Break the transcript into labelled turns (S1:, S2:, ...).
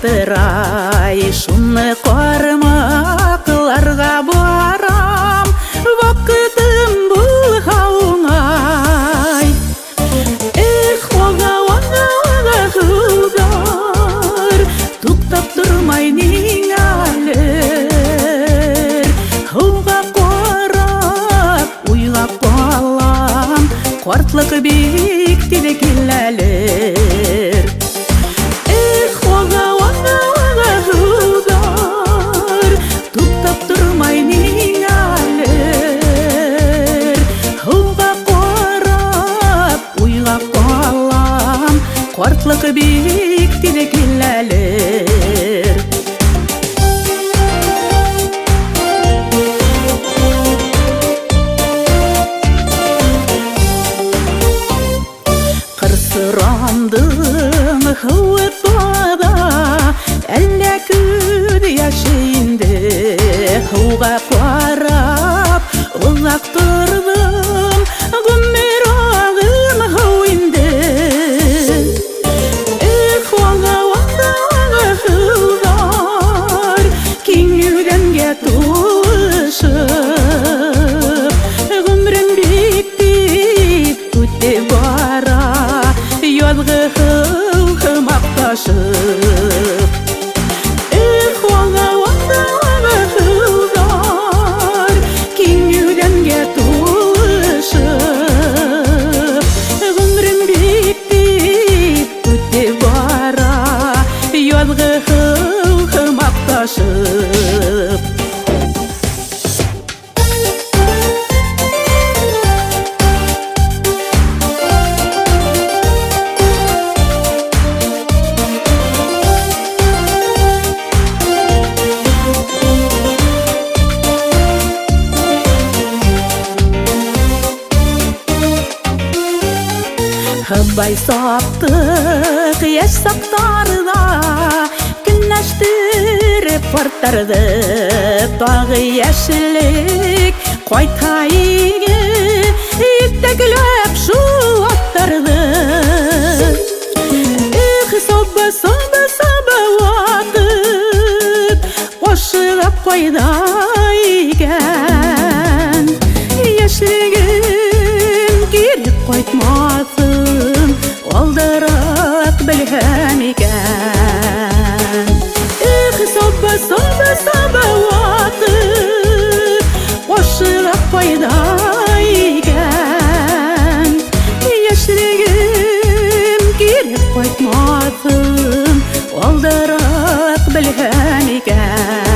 S1: батырай, шуны кармакларга барам, вакытым булга оңай. Эх, вага Худар, туктап турмай ниңәлер, һауга карап уйлап калам, картлык бик тиз киләлер. Эх, вага Худар, туктап турмай ниңәлер, һауга карап уйлап калам, картлык бик тиз киләлер. Кырсырандың һавада, әллә күн яшәйинде, һауга карап озак тордым, гомер агым һау инде. Эх, вага Худар, киң йөргәнгә тулышып, гомрем бик тиз үтеп бара, язгы һау макташып. Эх, вага Худар, киң йөргәнгә тулышып, гомрем бик тиз үтеп бара, язгы һау макташып. Хыбай саптык яшь сактарда, көнләштиреп парттарды, тагы яшеллек кайта иге, итәкләп шул аттарды. Эх, саба вакыт, ашыгып кайда икән, яшьлегем кире кайтмасын, алдырып белһәм икән. Эх, саба вакыт, ашыгып кайда икән, яшьлегем кире кайтмасын, алдырып белһәм икән.